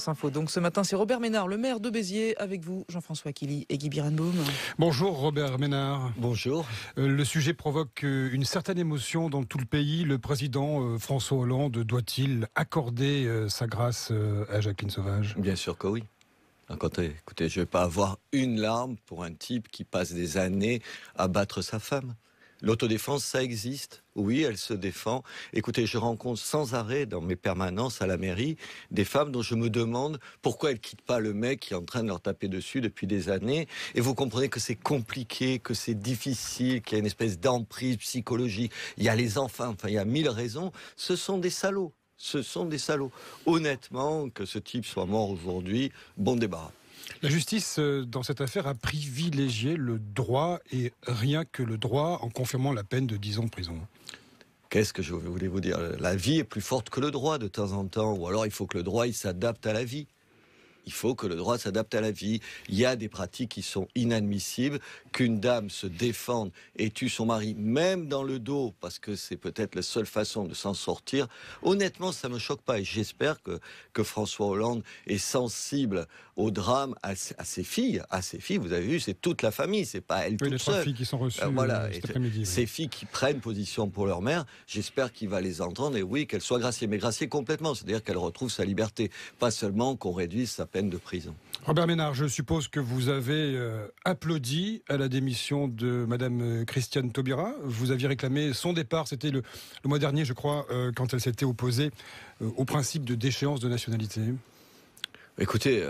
Info. Donc ce matin, c'est Robert Ménard, le maire de Béziers, avec vous, Jean-François Killy et Guy Birenbaum. Bonjour Robert Ménard. Bonjour. Le sujet provoque une certaine émotion dans tout le pays. Le président François Hollande doit-il accorder sa grâce à Jacqueline Sauvage ? Bien sûr que oui. Écoutez, je ne vais pas avoir une larme pour un type qui passe des années à battre sa femme. L'autodéfense, ça existe. Oui, elle se défend. Écoutez, je rencontre sans arrêt dans mes permanences à la mairie des femmes dont je me demande pourquoi elles quittent pas le mec qui est en train de leur taper dessus depuis des années. Et vous comprenez que c'est compliqué, que c'est difficile, qu'il y a une espèce d'emprise psychologique. Il y a les enfants, il y a 1000 raisons. Ce sont des salauds. Ce sont des salauds. Honnêtement, que ce type soit mort aujourd'hui, bon débarras. La justice, dans cette affaire, a privilégié le droit et rien que le droit en confirmant la peine de 10 ans de prison. Qu'est-ce que je voulais vous dire ? La vie est plus forte que le droit de temps en temps. Ou alors il faut que le droit il s'adapte à la vie. Il faut que le droit s'adapte à la vie. Il y a des pratiques qui sont inadmissibles. Qu'une dame se défende et tue son mari, même dans le dos, parce que c'est peut-être la seule façon de s'en sortir. Honnêtement, ça me choque pas. Et j'espère que François Hollande est sensible au drame à ses filles. À ses filles, vous avez vu, c'est toute la famille. C'est pas elle toute seule. Les 3 filles qui sont reçues cet après-midi. Ces filles qui prennent position pour leur mère, j'espère qu'il va les entendre. Et oui, qu'elle soit graciée. Mais graciée complètement. C'est-à-dire qu'elle retrouve sa liberté. Pas seulement qu'on réduise sa peine de prison. Robert Ménard, je suppose que vous avez applaudi à la démission de Madame Christiane Taubira. Vous aviez réclamé son départ, c'était le mois dernier, je crois, quand elle s'était opposée au principe de déchéance de nationalité. Écoutez,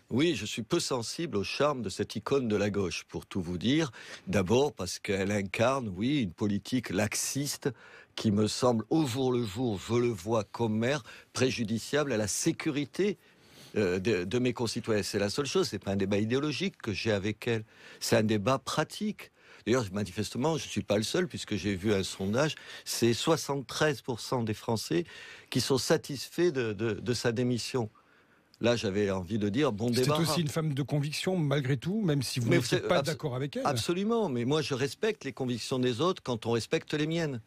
oui, je suis peu sensible au charme de cette icône de la gauche, pour tout vous dire. D'abord parce qu'elle incarne, oui, une politique laxiste qui me semble, au jour le jour, je le vois comme maire, préjudiciable à la sécurité de mes concitoyens. C'est la seule chose, c'est pas un débat idéologique que j'ai avec elle, c'est un débat pratique. D'ailleurs, manifestement, je ne suis pas le seul, puisque j'ai vu un sondage, c'est 73% des Français qui sont satisfaits de sa démission. Là, j'avais envie de dire, bon débarras. C'est aussi une femme de conviction, malgré tout, même si vous n'êtes pas d'accord avec elle. Absolument, mais moi je respecte les convictions des autres quand on respecte les miennes.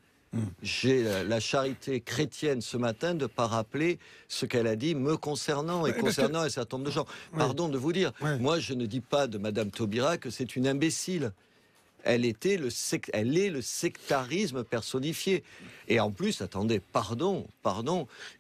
J'ai la charité chrétienne ce matin de ne pas rappeler ce qu'elle a dit me concernant et concernant un certain nombre de gens. Pardon de vous dire, moi je ne dis pas de Madame Taubira que c'est une imbécile. Elle est le sectarisme personnifié. Et en plus, attendez, pardon,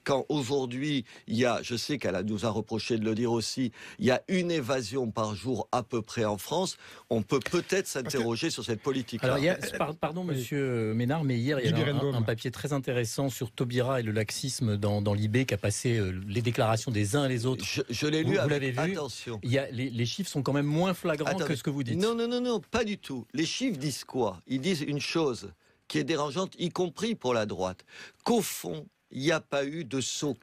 quand aujourd'hui, il y a, je sais qu'elle nous a reproché de le dire aussi, il y a une évasion par jour à peu près en France, on peut peut-être s'interroger sur cette politique-là. Alors, pardon monsieur Ménard, mais hier, il y a un papier très intéressant sur Taubira et le laxisme dans l'IB qui a passé les déclarations des uns et les autres. Je l'ai lu vous l'avez vu. Attention. Les chiffres sont quand même moins flagrants que ce que vous dites. Non, pas du tout. Les chiffres disent quoi ? Ils disent une chose qui est dérangeante, y compris pour la droite, qu'au fond, il n'y a pas eu de saut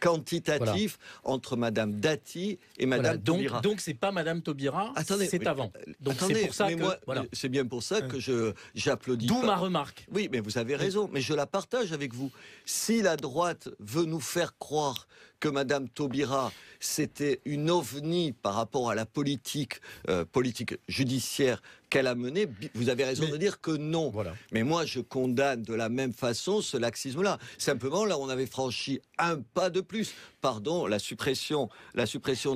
quantitatif entre Madame Dati et Madame Taubira. Donc c'est pas Madame Taubira, c'est avant. Donc c'est pour ça c'est bien pour ça que j'applaudis. D'où ma remarque. Oui, mais vous avez raison, mais je la partage avec vous. Si la droite veut nous faire croire que Madame Taubira, c'était une ovni par rapport à la politique judiciaire qu'elle a menée, vous avez raison de dire que non. Voilà. Mais moi, je condamne de la même façon ce laxisme-là. Simplement, là, on avait franchi un pas de plus. Pardon, la suppression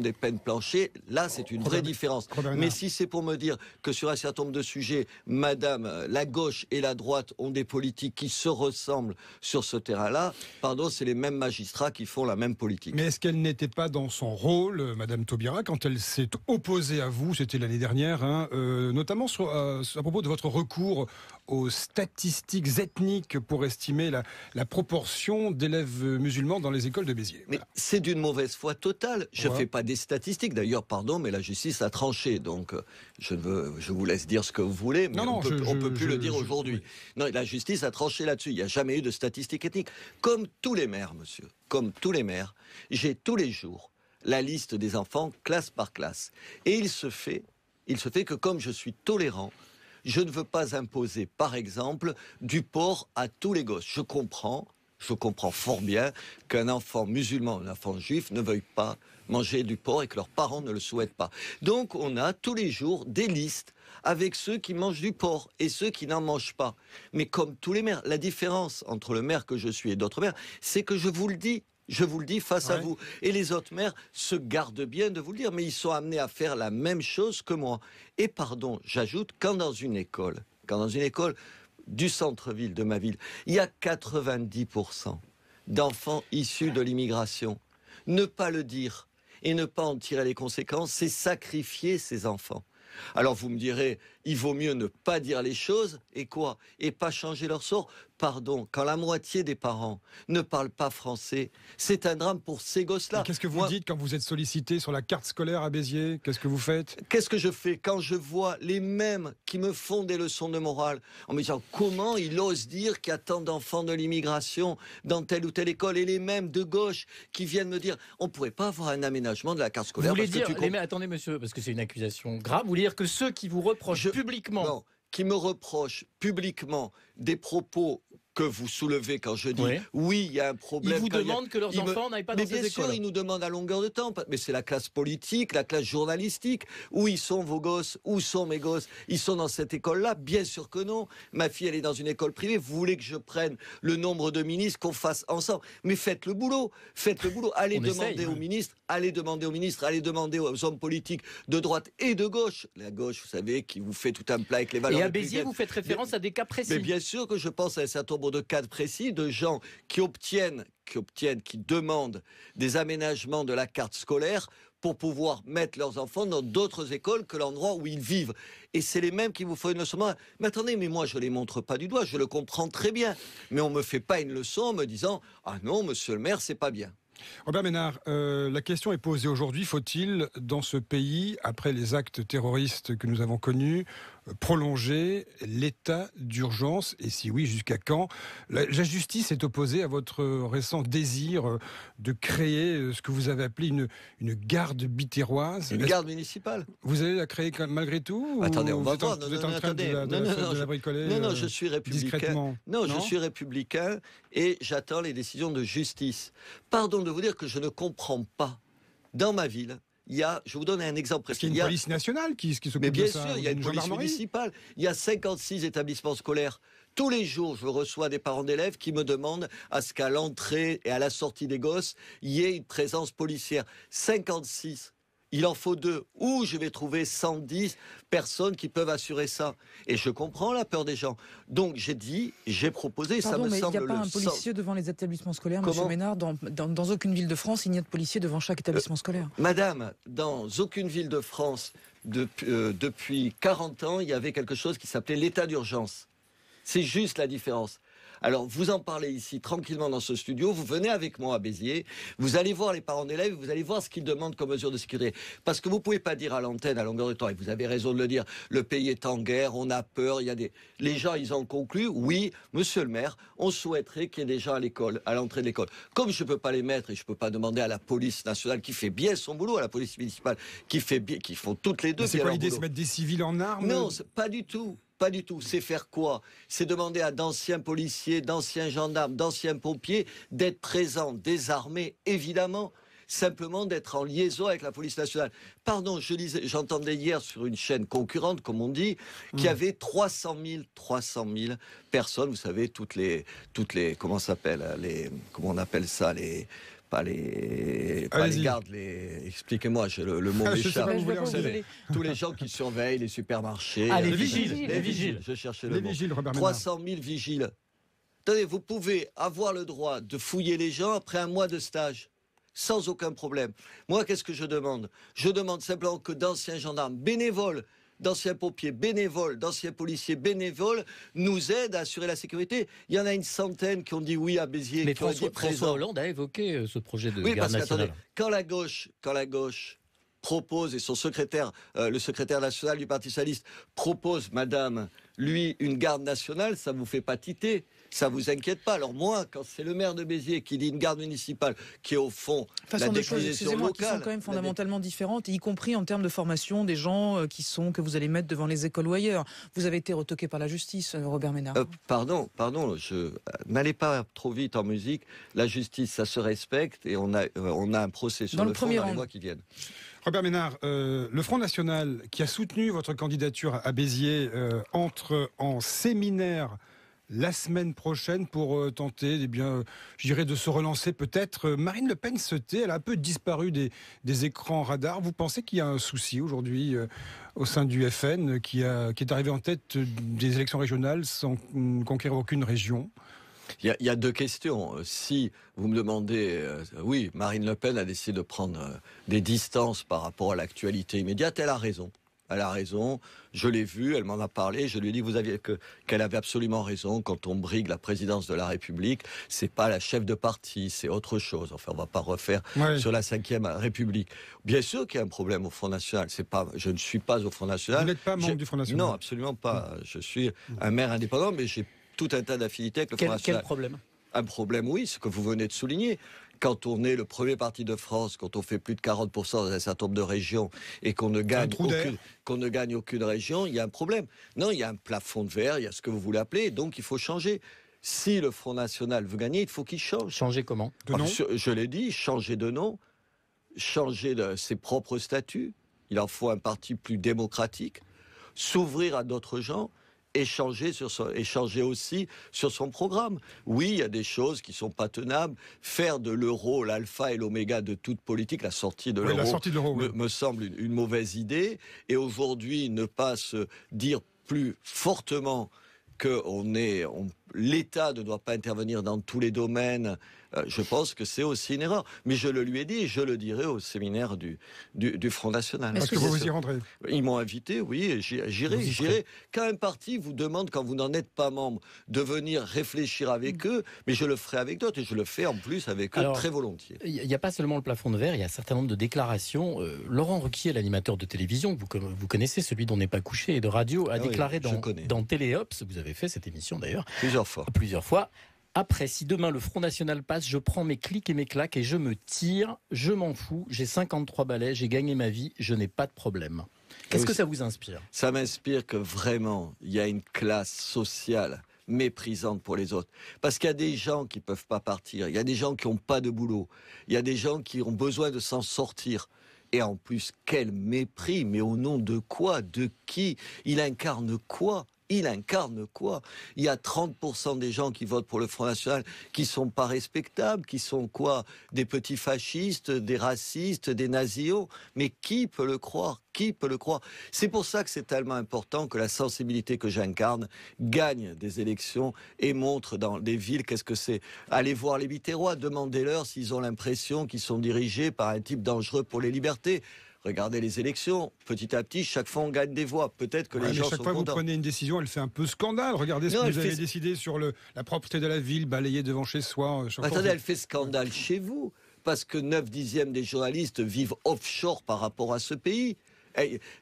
des peines planchées, là, c'est une vraie différence. Mais si c'est pour me dire que sur un certain nombre de sujets, Madame, la gauche et la droite ont des politiques qui se ressemblent sur ce terrain-là, pardon, c'est les mêmes magistrats qui font la même politique. Mais est-ce qu'elle n'était pas dans son rôle, Madame Taubira, quand elle s'est opposée à vous, c'était l'année dernière, notamment à propos de votre recours aux statistiques ethniques pour estimer la proportion d'élèves musulmans dans les écoles de Béziers. Mais c'est d'une mauvaise foi totale. Je ne fais pas des statistiques. D'ailleurs, pardon, mais la justice a tranché. Donc, je vous laisse dire ce que vous voulez, mais on ne peut plus le dire aujourd'hui. Oui. Non, la justice a tranché là-dessus. Il n'y a jamais eu de statistiques ethniques. Comme tous les maires, monsieur, comme tous les maires, j'ai tous les jours la liste des enfants, classe par classe. Et il se fait que comme je suis tolérant, je ne veux pas imposer, par exemple, du porc à tous les gosses. Je comprends fort bien qu'un enfant musulman, un enfant juif ne veuille pas manger du porc et que leurs parents ne le souhaitent pas. Donc on a tous les jours des listes avec ceux qui mangent du porc et ceux qui n'en mangent pas. Mais comme tous les maires, la différence entre le maire que je suis et d'autres maires, c'est que je vous le dis, Je vous le dis face à vous. Et les autres maires se gardent bien de vous le dire, mais ils sont amenés à faire la même chose que moi. Et pardon, j'ajoute, quand dans une école du centre-ville de ma ville, il y a 90% d'enfants issus de l'immigration. Ne pas le dire et ne pas en tirer les conséquences, c'est sacrifier ces enfants. Alors vous me direz, il vaut mieux ne pas dire les choses, et quoi? Et pas changer leur sort? Pardon, quand la moitié des parents ne parlent pas français, c'est un drame pour ces gosses-là. Qu'est-ce que vous dites quand vous êtes sollicité sur la carte scolaire à Béziers? Qu'est-ce que vous faites? Qu'est-ce que je fais quand je vois les mêmes qui me font des leçons de morale en me disant comment il ose dire qu'il y a tant d'enfants de l'immigration dans telle ou telle école, et les mêmes de gauche qui viennent me dire on ne pourrait pas avoir un aménagement de la carte scolaire? Vous voulez dire, mais attendez monsieur, parce que c'est une accusation grave, vous voulez dire que ceux qui vous reprochent publiquement... Non, qui me reprochent publiquement des propos que vous soulevez quand je dis oui, il y a un problème. Ils vous demandent que leurs enfants n'aillent pas dans ces écoles. Mais bien sûr, ils nous demandent à longueur de temps. Mais c'est la classe politique, la classe journalistique. Où ils sont vos gosses? Où sont mes gosses? Ils sont dans cette école-là? Bien sûr que non. Ma fille, elle est dans une école privée. Vous voulez que je prenne le nombre de ministres qu'on fasse ensemble? Mais faites le boulot. Faites le boulot. Allez demander aux ministres, allez demander aux hommes politiques de droite et de gauche. La gauche, vous savez, qui vous fait tout un plat avec les valeurs. Et à Béziers, vous faites référence à des cas précis. Mais bien sûr que je pense à un certain nombre de cas précis de gens qui demandent des aménagements de la carte scolaire pour pouvoir mettre leurs enfants dans d'autres écoles que l'endroit où ils vivent. Et c'est les mêmes qui vous font une leçon. Mais attendez, mais moi je ne les montre pas du doigt, je le comprends très bien. Mais on ne me fait pas une leçon en me disant « Ah non, monsieur le maire, c'est pas bien ». Robert Ménard, la question est posée aujourd'hui, faut-il, dans ce pays, après les actes terroristes que nous avons connus, prolonger l'état d'urgence, et si oui, jusqu'à quand? La justice est opposée à votre récent désir de créer ce que vous avez appelé une garde bitéroise. Une garde municipale. Vous allez la créer malgré tout? Attendez, on va voir. Vous êtes en train de la bricoler? Non, je suis républicain. Non, je suis républicain et j'attends les décisions de justice. Pardon de vous dire que je ne comprends pas. Dans ma ville, je vous donne un exemple précis. Il y a une police nationale qui s'occupe de ça. Mais bien sûr, il y a une police municipale. Il y a 56 établissements scolaires. Tous les jours, je reçois des parents d'élèves qui me demandent à ce qu'à l'entrée et à la sortie des gosses, il y ait une présence policière. 56. Il en faut 2. Où je vais trouver 110 personnes qui peuvent assurer ça? Et je comprends la peur des gens. Donc j'ai proposé, Pardon, ça me semble... il n'y a pas un policier devant les établissements scolaires, monsieur Ménard? Dans aucune ville de France, il n'y a de policier devant chaque établissement scolaire. Madame, dans aucune ville de France, depuis 40 ans, il y avait quelque chose qui s'appelait l'état d'urgence. C'est juste la différence. Alors, vous en parlez ici, tranquillement dans ce studio, vous venez avec moi à Béziers, vous allez voir les parents d'élèves, vous allez voir ce qu'ils demandent comme mesure de sécurité. Parce que vous ne pouvez pas dire à l'antenne, à longueur de temps, et vous avez raison de le dire, le pays est en guerre, on a peur, Les gens, ils ont conclu, oui, monsieur le maire, on souhaiterait qu'il y ait des gens à l'école, à l'entrée de l'école. Comme je ne peux pas les mettre, et je ne peux pas demander à la police nationale, qui fait bien son boulot, à la police municipale, qui font toutes les deux bien leur boulot. C'est quoi l'idée, de se mettre des civils en armes? Non, pas du tout. Pas du tout. C'est faire quoi? C'est demander à d'anciens policiers, d'anciens gendarmes, d'anciens pompiers d'être présents, désarmés, évidemment, simplement d'être en liaison avec la police nationale. Pardon, j'entendais hier sur une chaîne concurrente, comme on dit, qu'il y avait 300 000 personnes, vous savez, toutes les comment on appelle ça, pas les gardes, expliquez-moi, le mot m'échappe. Tous les gens qui surveillent les supermarchés. Les vigiles. Je cherchais le mot. Vigiles, Robert 300 000 vigiles. Attendez, vous pouvez avoir le droit de fouiller les gens après un mois de stage, sans aucun problème. Moi, qu'est-ce que je demande? Je demande simplement que d'anciens gendarmes bénévoles, d'anciens pompiers bénévoles, d'anciens policiers bénévoles nous aident à assurer la sécurité. Il y en a une centaine qui ont dit oui à Béziers. Mais François Hollande a évoqué ce projet de garde nationale. Attendez, quand la gauche propose, et son secrétaire, le secrétaire national du Parti socialiste, propose, madame, lui, une garde nationale, ça vous fait pas titer, ça vous inquiète pas. Alors moi, quand c'est le maire de Béziers qui dit une garde municipale, qui est au fond la déclinaison locale, qui sont quand même fondamentalement différentes, y compris en termes de formation des gens que vous allez mettre devant les écoles ou ailleurs. Vous avez été retoqué par la justice, Robert Ménard. Pardon, n'allez pas trop vite en musique. La justice, ça se respecte et on a un procès sur le fond dans les mois qui viennent. Robert Ménard, le Front National qui a soutenu votre candidature à Béziers entre en séminaire la semaine prochaine pour tenter, je dirais, de se relancer peut-être. Marine Le Pen se tait, elle a un peu disparu des écrans radars. Vous pensez qu'il y a un souci aujourd'hui au sein du FN qui est arrivé en tête des élections régionales sans conquérir aucune région ? Il y a deux questions. Si vous me demandez, oui, Marine Le Pen a décidé de prendre des distances par rapport à l'actualité immédiate, elle a raison. Elle a raison, je l'ai vue, elle m'en a parlé, je lui ai dit qu'elle avait absolument raison. Quand on brigue la présidence de la République, c'est pas la chef de parti, c'est autre chose. Enfin, on va pas refaire sur la 5e République. Bien sûr qu'il y a un problème au Front National. Je ne suis pas au Front National. Vous n'êtes pas membre du Front National ? Non, absolument pas. Je suis un maire indépendant, mais j'ai tout un tas d'affinités avec le Front National. Quel problème ? Un problème, oui, ce que vous venez de souligner. Quand on est le premier parti de France, quand on fait plus de 40% dans un certain nombre de régions et qu'on ne gagne aucune région, il y a un problème. Non, il y a un plafond de verre, il y a ce que vous voulez appeler, donc il faut changer. Si le Front National veut gagner, il faut qu'il change. Changer comment ? De nom ? Je l'ai dit, changer de nom, changer de ses propres statuts. Il en faut un parti plus démocratique, s'ouvrir à d'autres gens. Échanger aussi sur son programme. Oui, il y a des choses qui ne sont pas tenables. Faire de l'euro l'alpha et l'oméga de toute politique, la sortie de l'euro me semble une mauvaise idée. Et aujourd'hui, ne pas se dire plus fortement que l'État ne doit pas intervenir dans tous les domaines, je pense que c'est aussi une erreur. Mais je le lui ai dit et je le dirai au séminaire du Front National. Est-ce que vous y rendrez ? Ils m'ont invité, oui, et j'irai. Quand un parti vous demande, quand vous n'en êtes pas membre, de venir réfléchir avec eux, mais je le ferai avec d'autres et je le fais en plus avec eux très volontiers. Il n'y a pas seulement le plafond de verre, il y a un certain nombre de déclarations. Laurent Ruquier, l'animateur de télévision, vous connaissez, celui dont n'est pas couché, et de radio, a déclaré dans Téléops, vous avez fait cette émission d'ailleurs, plusieurs fois. Après, si demain le Front National passe, je prends mes clics et mes claques et je me tire, je m'en fous, j'ai 53 balais, j'ai gagné ma vie, je n'ai pas de problème. Qu'est-ce que ça vous inspire ? Ça m'inspire que vraiment, il y a une classe sociale méprisante pour les autres. Parce qu'il y a des gens qui ne peuvent pas partir, il y a des gens qui n'ont pas de boulot, il y a des gens qui ont besoin de s'en sortir. Et en plus, quel mépris, mais au nom de quoi ? De qui ? Il incarne quoi ? Il y a 30% des gens qui votent pour le Front National qui sont pas respectables, qui sont quoi ? Des petits fascistes, des racistes, des nazios. Mais qui peut le croire ? C'est pour ça que c'est tellement important que la sensibilité que j'incarne gagne des élections et montre dans des villes qu'est-ce que c'est. Allez voir les Biterrois, demandez-leur s'ils ont l'impression qu'ils sont dirigés par un type dangereux pour les libertés. Regardez les élections, petit à petit, chaque fois on gagne des voix. Peut-être que les gens sont contents. Chaque fois que vous prenez une décision, elle fait un peu scandale. Regardez ce que vous avez décidé sur la propreté de la ville, balayer devant chez soi. Attendez, elle fait scandale chez vous, parce que 9/10 des journalistes vivent offshore par rapport à ce pays.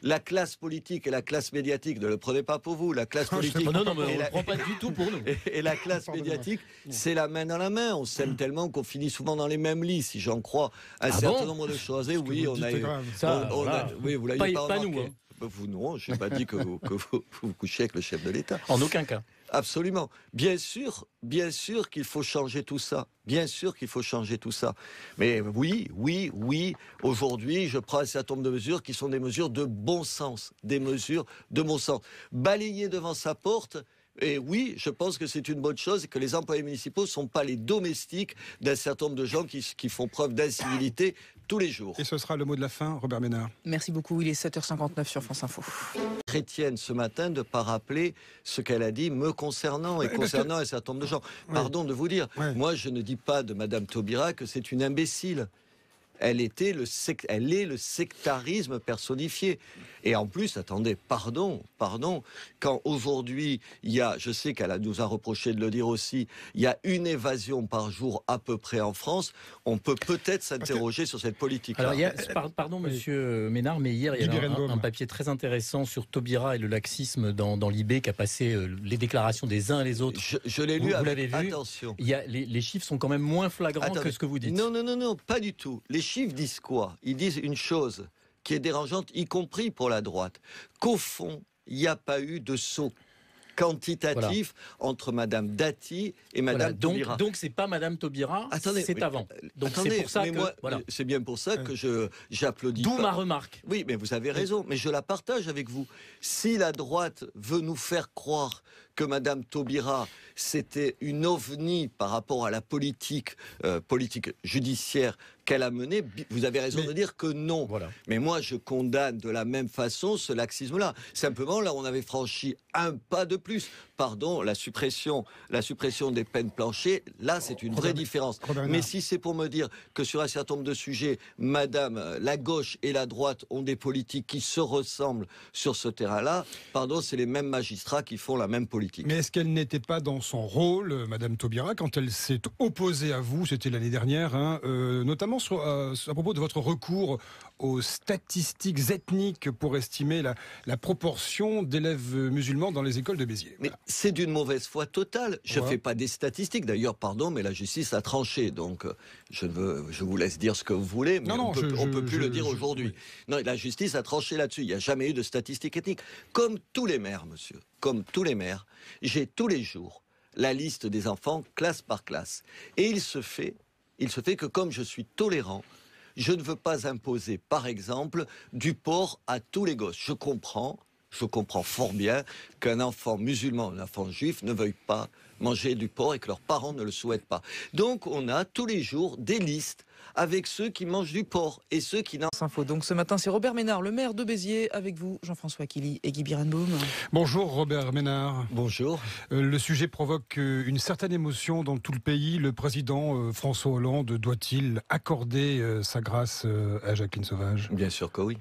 La classe politique et la classe médiatique, ne le prenez pas pour vous, la classe politique... Non, mais on ne le prend pas du tout pour nous. Et la classe médiatique, c'est la main dans la main. On s'aime tellement qu'on finit souvent dans les mêmes lits, si j'en crois un certain nombre de choses. Et oui, on a eu... Oui, vous l'avez pas remarqué. Nous, hein. Vous, non, je n'ai pas dit que vous couchiez avec le chef de l'État. En aucun cas. Absolument. Bien sûr qu'il faut changer tout ça. Mais oui, aujourd'hui, je prends un certain nombre de mesures qui sont des mesures de bon sens. Balayer devant sa porte, et oui, je pense que c'est une bonne chose et que les employés municipaux ne sont pas les domestiques d'un certain nombre de gens qui font preuve d'incivilité tous les jours. Et ce sera le mot de la fin, Robert Ménard. Merci beaucoup, il est 7h59 sur France Info. Chrétienne ce matin de ne pas rappeler ce qu'elle a dit me concernant et concernant un certain nombre de gens. Pardon de vous dire, moi je ne dis pas de Madame Taubira que c'est une imbécile. Elle est le sectarisme personnifié. Et en plus, attendez, pardon, quand aujourd'hui, il y a, je sais qu'elle nous a reproché de le dire aussi, il y a une évasion par jour à peu près en France, on peut peut-être s'interroger sur cette politique-là. Alors, pardon, monsieur Ménard, mais hier, il y a un papier très intéressant sur Taubira et le laxisme dans l'IB qui a passé les déclarations des uns et les autres. Je l'ai lu, vous l'avez vu. Attention. Les chiffres sont quand même moins flagrants que ce que vous dites. Non, pas du tout. Les chiffres disent quoi ? Ils disent une chose qui est dérangeante, y compris pour la droite, qu'au fond, il n'y a pas eu de saut quantitatif entre Madame Dati et Madame Taubira. Donc c'est pas Madame Taubira, c'est avant. Donc c'est pour ça c'est bien pour ça que j'applaudis. D'où ma remarque. Oui, mais vous avez raison, mais je la partage avec vous. Si la droite veut nous faire croire que Madame Taubira, c'était une ovni par rapport à la politique judiciaire qu'elle a menée, vous avez raison de dire que non. Voilà. Mais moi, je condamne de la même façon ce laxisme-là. Simplement, là, on avait franchi un pas de plus. Pardon, la suppression des peines planchées, là, c'est une vraie différence. Mais si c'est pour me dire que sur un certain nombre de sujets, Madame, la gauche et la droite ont des politiques qui se ressemblent sur ce terrain-là, pardon, c'est les mêmes magistrats qui font la même politique. Mais est-ce qu'elle n'était pas dans son rôle, Madame Taubira, quand elle s'est opposée à vous, c'était l'année dernière, notamment à propos de votre recours aux statistiques ethniques pour estimer la proportion d'élèves musulmans dans les écoles de Béziers. Mais c'est d'une mauvaise foi totale. Je ne fais pas des statistiques. D'ailleurs, pardon, mais la justice a tranché. Donc, je vous laisse dire ce que vous voulez, mais on ne peut plus le dire aujourd'hui. Oui. Non, la justice a tranché là-dessus. Il n'y a jamais eu de statistiques ethniques. Comme tous les maires, monsieur, comme tous les maires, j'ai tous les jours la liste des enfants, classe par classe. Et il se fait que comme je suis tolérant, je ne veux pas imposer, par exemple, du porc à tous les gosses. Je comprends fort bien qu'un enfant musulman, un enfant juif ne veuille pas manger du porc et que leurs parents ne le souhaitent pas. Donc on a tous les jours des listes avec ceux qui mangent du porc et ceux qui n'en... Donc ce matin, c'est Robert Ménard, le maire de Béziers, avec vous, Jean-François Killy et Guy Birenbaum. Bonjour Robert Ménard. Bonjour. Le sujet provoque une certaine émotion dans tout le pays. Le président François Hollande doit-il accorder sa grâce à Jacqueline Sauvage ? Bien sûr que oui.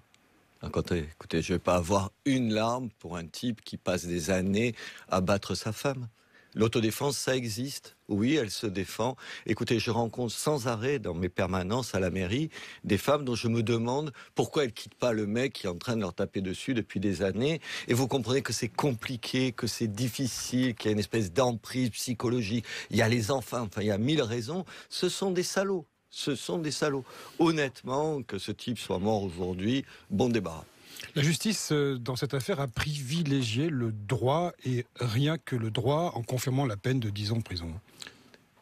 Écoutez, je ne vais pas avoir une larme pour un type qui passe des années à battre sa femme. L'autodéfense, ça existe. Oui, elle se défend. Écoutez, je rencontre sans arrêt dans mes permanences à la mairie des femmes dont je me demande pourquoi elles quittent pas le mec qui est en train de leur taper dessus depuis des années. Et vous comprenez que c'est compliqué, que c'est difficile, qu'il y a une espèce d'emprise psychologique. Il y a les enfants, il y a 1000 raisons. Ce sont des salauds. Ce sont des salauds. Honnêtement, que ce type soit mort aujourd'hui, bon débarras. La justice, dans cette affaire, a privilégié le droit et rien que le droit en confirmant la peine de 10 ans de prison.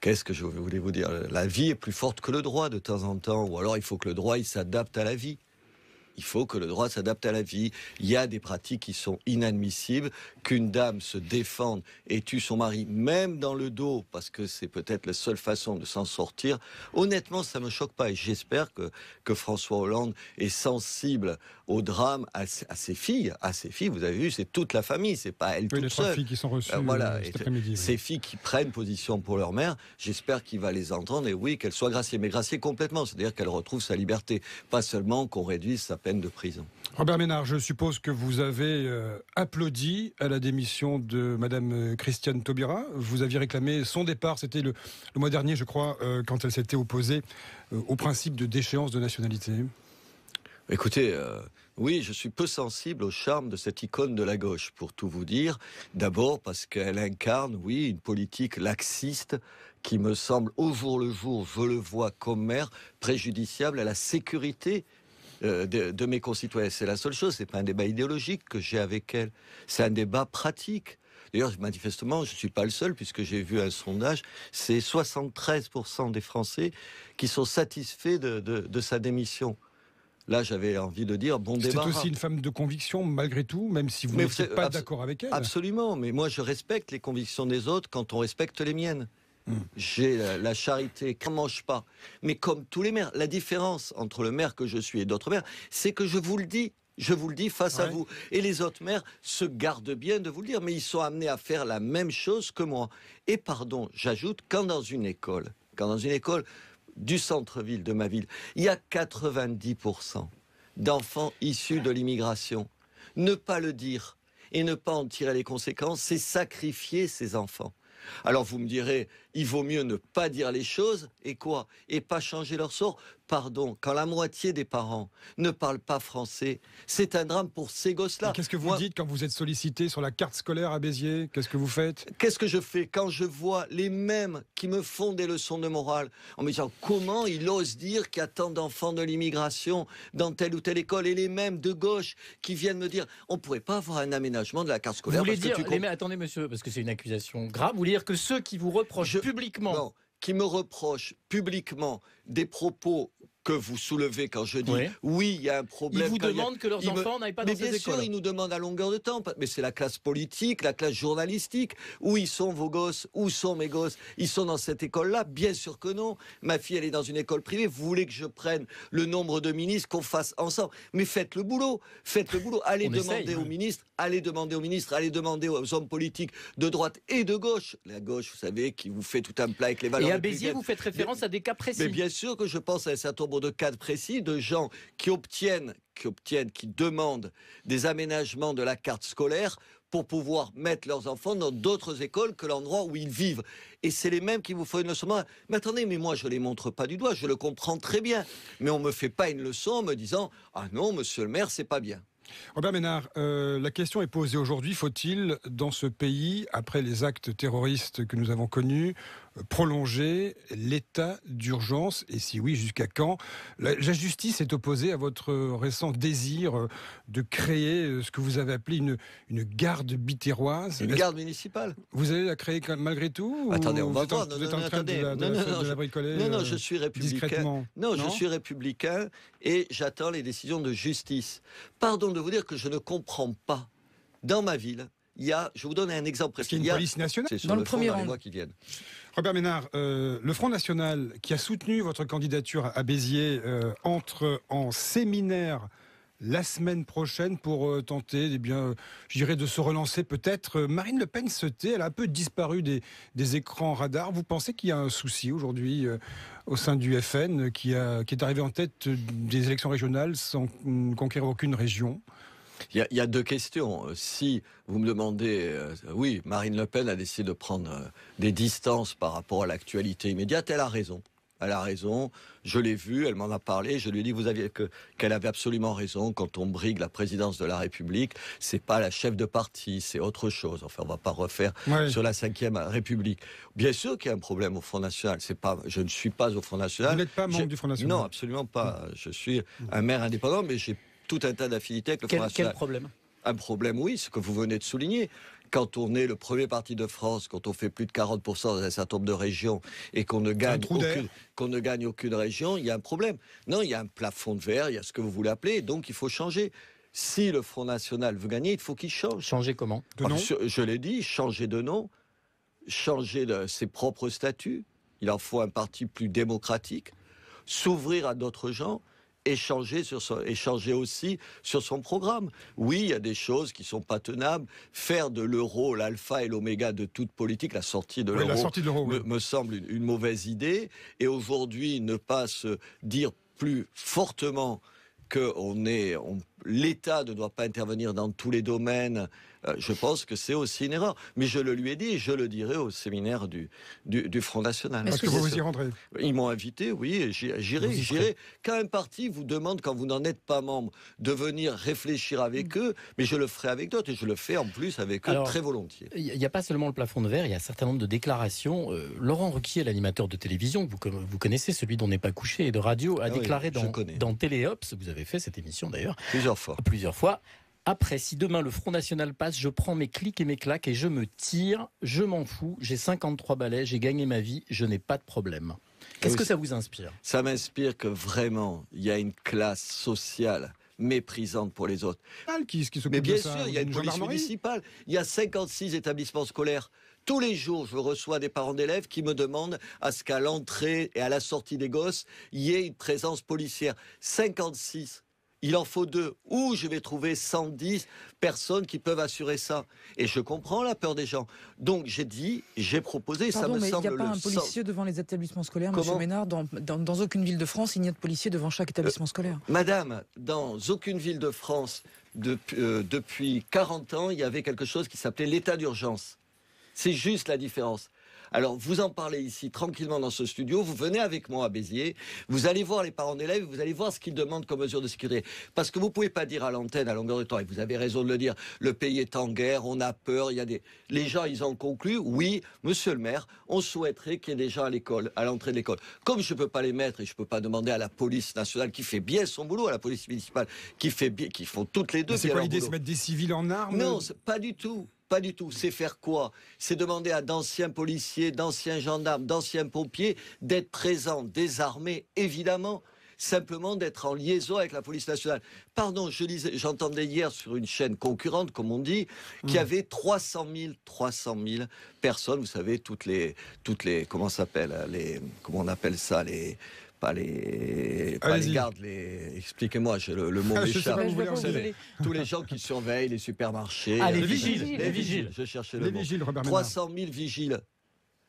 Qu'est-ce que je voulais vous dire ? La vie est plus forte que le droit de temps en temps. Ou alors il faut que le droit il s'adapte à la vie. Il faut que le droit s'adapte à la vie. Il y a des pratiques qui sont inadmissibles. Qu'une dame se défende et tue son mari, même dans le dos, parce que c'est peut-être la seule façon de s'en sortir. Honnêtement, ça ne me choque pas. Et j'espère que François Hollande est sensible au drame, à ses filles. À ses filles, vous avez vu, c'est toute la famille. C'est pas elle toute les 3 filles qui sont reçues cet après-midi. Ces filles qui prennent position pour leur mère, j'espère qu'il va les entendre. Et oui, qu'elles soient graciées. Mais graciées complètement. C'est-à-dire qu'elle retrouve sa liberté. Pas seulement qu'on réduise sa peine de prison. Robert Ménard, je suppose que vous avez applaudi à la démission de Madame Christiane Taubira. Vous aviez réclamé son départ, c'était le mois dernier, je crois, quand elle s'était opposée au principe de déchéance de nationalité. Écoutez, oui, je suis peu sensible au charme de cette icône de la gauche, pour tout vous dire. D'abord parce qu'elle incarne, oui, une politique laxiste qui me semble, au jour le jour, je le vois comme maire, préjudiciable à la sécurité de mes concitoyens. C'est la seule chose, c'est pas un débat idéologique que j'ai avec elle, c'est un débat pratique. D'ailleurs, manifestement, je ne suis pas le seul, puisque j'ai vu un sondage, c'est 73% des Français qui sont satisfaits de sa démission. Là, j'avais envie de dire, bon débat. C'est aussi une femme de conviction, malgré tout, même si vous n'êtes pas d'accord avec elle. Absolument, mais moi, je respecte les convictions des autres quand on respecte les miennes. J'ai la charité qu'on ne mange pas. Mais comme tous les maires, la différence entre le maire que je suis et d'autres maires, c'est que je vous le dis face à vous. Et les autres maires se gardent bien de vous le dire, mais ils sont amenés à faire la même chose que moi. Et pardon, j'ajoute, quand dans une école du centre-ville de ma ville, il y a 90% d'enfants issus de l'immigration. Ne pas le dire et ne pas en tirer les conséquences, c'est sacrifier ces enfants. Alors vous me direz, il vaut mieux ne pas dire les choses, et quoi ? Et pas changer leur sort ? Pardon, quand la moitié des parents ne parlent pas français, c'est un drame pour ces gosses-là. Qu'est-ce que vous dites quand vous êtes sollicité sur la carte scolaire à Béziers ? Qu'est-ce que vous faites ? Qu'est-ce que je fais quand je vois les mêmes qui me font des leçons de morale en me disant comment il ose dire qu'il y a tant d'enfants de l'immigration dans telle ou telle école, et les mêmes de gauche qui viennent me dire on ne pourrait pas avoir un aménagement de la carte scolaire. Vous voulez dire, attendez monsieur, parce que c'est une accusation grave, vous voulez dire que ceux qui vous reprochent publiquement... Non, qui me reprochent publiquement des propos que vous soulevez quand je dis oui, il y a un problème. Ils vous demandent que leurs enfants n'aillent pas dans ces écoles. Mais bien sûr, ils nous demandent à longueur de temps. Mais c'est la classe politique, la classe journalistique. Où ils sont vos gosses? Où sont mes gosses? Ils sont dans cette école-là? Bien sûr que non. Ma fille, elle est dans une école privée. Vous voulez que je prenne le nombre de ministres, qu'on fasse ensemble? Mais faites le boulot. Faites le boulot. Allez demander aux ministres, allez demander aux hommes politiques de droite et de gauche. La gauche, vous savez, qui vous fait tout un plat avec les valeurs. Et à Béziers, vous faites référence à des cas précis. Mais bien sûr que je pense à un certain nombre de cas précis de gens qui demandent des aménagements de la carte scolaire pour pouvoir mettre leurs enfants dans d'autres écoles que l'endroit où ils vivent. Et c'est les mêmes qui vous font une leçon. Mais attendez, mais moi je ne les montre pas du doigt, je le comprends très bien. Mais on ne me fait pas une leçon en me disant « Ah non, monsieur le maire, c'est pas bien ». Robert Ménard, la question est posée aujourd'hui, faut-il, dans ce pays, après les actes terroristes que nous avons connus, prolonger l'état d'urgence? Et si oui, jusqu'à quand? La justice est opposée à votre récent désir de créer ce que vous avez appelé une garde biterroise. Une garde municipale. Vous allez la créer malgré tout? Attendez, on va voir. Vous êtes en train de la bricoler? Non, je suis républicain. Non, je suis républicain et j'attends les décisions de justice. Pardon de vous dire que je ne comprends pas. Dans ma ville, je vous donne un exemple précis. Il y a une police nationale dans le premier rang. Les mois qui viennent. Robert Ménard, le Front National qui a soutenu votre candidature à Béziers entre en séminaire la semaine prochaine pour tenter, je dirais, de se relancer peut-être. Marine Le Pen se tait, elle a un peu disparu des écrans radars. Vous pensez qu'il y a un souci aujourd'hui au sein du FN qui est arrivé en tête des élections régionales sans conquérir aucune région? Il y a deux questions. Si vous me demandez, oui, Marine Le Pen a décidé de prendre des distances par rapport à l'actualité immédiate, elle a raison. Elle a raison, je l'ai vue, elle m'en a parlé, je lui ai dit qu'elle avait absolument raison. Quand on brigue la présidence de la République, c'est pas la chef de parti, c'est autre chose. Enfin, on va pas refaire sur la 5e République. Bien sûr qu'il y a un problème au Front National. Je ne suis pas au Front National. Vous n'êtes pas membre du Front National? Non, absolument pas. Je suis un maire indépendant, mais j'ai tout un tas d'affinités avec le Front National. Quel problème? Un problème, oui, ce que vous venez de souligner. Quand on est le premier parti de France, quand on fait plus de 40% dans un certain nombre de régions et qu'on ne gagne aucune région, il y a un problème. Non, il y a un plafond de verre, il y a ce que vous voulez appeler, donc il faut changer. Si le Front National veut gagner, il faut qu'il change. Changer comment? De nom? Je l'ai dit, changer de nom, changer de ses propres statuts. Il en faut un parti plus démocratique, s'ouvrir à d'autres gens. Échanger aussi sur son programme. Oui, il y a des choses qui sont pas tenables. Faire de l'euro l'alpha et l'oméga de toute politique, la sortie de l'euro me semble une mauvaise idée. Et aujourd'hui, ne pas se dire plus fortement que l'État ne doit pas intervenir dans tous les domaines, je pense que c'est aussi une erreur. Mais je le lui ai dit et je le dirai au séminaire du Front National. Est-ce que vous y rendrez? Ils m'ont invité, oui, et j'irai. Quand un parti vous demande, quand vous n'en êtes pas membre, de venir réfléchir avec eux, mais je le ferai avec d'autres et je le fais en plus avec eux très volontiers. Il n'y a pas seulement le plafond de verre, il y a un certain nombre de déclarations. Laurent Ruquier, l'animateur de télévision, vous connaissez, celui dont n'est pas couché, et de radio, a déclaré dans Téléops, vous avez fait cette émission d'ailleurs. Plusieurs fois. Après, si demain le Front National passe, je prends mes clics et mes claques et je me tire, je m'en fous, j'ai 53 balais, j'ai gagné ma vie, je n'ai pas de problème. Qu'est-ce que ça vous inspire? Ça m'inspire que vraiment, il y a une classe sociale méprisante pour les autres. Mais bien sûr, il y a une police municipale, il y a 56 établissements scolaires. Tous les jours, je reçois des parents d'élèves qui me demandent à ce qu'à l'entrée et à la sortie des gosses, il y ait une présence policière. 56. Il en faut 2. Où je vais trouver 110 personnes qui peuvent assurer ça? Et je comprends la peur des gens. Donc j'ai proposé, ça me semble... mais il n'y a pas un policier devant les établissements scolaires, Monsieur Ménard? Dans aucune ville de France, il n'y a de policier devant chaque établissement scolaire. Madame, dans aucune ville de France, depuis 40 ans, il y avait quelque chose qui s'appelait l'état d'urgence. C'est juste la différence. Alors, vous en parlez ici, tranquillement dans ce studio, vous venez avec moi à Béziers, vous allez voir les parents d'élèves, vous allez voir ce qu'ils demandent comme mesure de sécurité. Parce que vous ne pouvez pas dire à l'antenne, à longueur de temps, et vous avez raison de le dire, le pays est en guerre, on a peur, les gens, ils ont conclu, oui, monsieur le maire, on souhaiterait qu'il y ait des gens à l'école, à l'entrée de l'école. Comme je ne peux pas les mettre, et je ne peux pas demander à la police nationale, qui fait bien son boulot, à la police municipale, qui font toutes les deux bien leur boulot. C'est quoi l'idée, c'est mettre des civils en armes? Non, pas du tout. Pas du tout. C'est faire quoi? C'est demander à d'anciens policiers, d'anciens gendarmes, d'anciens pompiers d'être présents, désarmés, évidemment. simplement d'être en liaison avec la police nationale. Pardon, j'entendais hier sur une chaîne concurrente, comme on dit, qu'il y avait 300 000 personnes, vous savez, toutes les comment on appelle ça, pas les gardes, expliquez-moi, le mot m'échappe. Tous les gens qui surveillent les supermarchés. Les vigiles. Je cherchais le mot. 300 000 vigiles.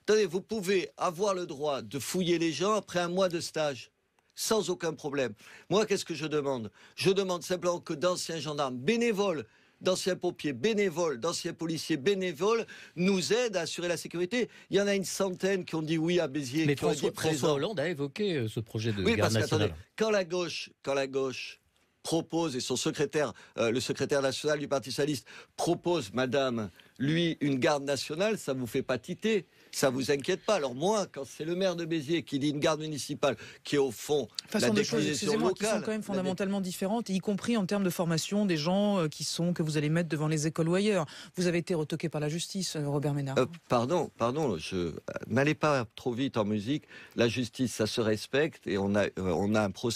Attendez, vous pouvez avoir le droit de fouiller les gens après un mois de stage, sans aucun problème. Moi, qu'est-ce que je demande? Je demande simplement que d'anciens gendarmes bénévoles, d'anciens pompiers bénévoles, d'anciens policiers bénévoles nous aident à assurer la sécurité. Il y en a une centaine qui ont dit oui à Béziers. Mais François Hollande a évoqué ce projet de garde nationale. Quand la gauche propose, et son secrétaire, le secrétaire national du Parti socialiste, propose, madame, lui, une garde nationale, ça vous fait pas titer? Ça vous inquiète pas? Alors moi, quand c'est le maire de Béziers qui dit une garde municipale, qui est au fond la déclinaison locale, qui sont quand même fondamentalement différentes, y compris en termes de formation des gens que vous allez mettre devant les écoles ou ailleurs. Vous avez été retoqué par la justice, Robert Ménard. Pardon, n'allez pas trop vite en musique. La justice, ça se respecte et on a un procès.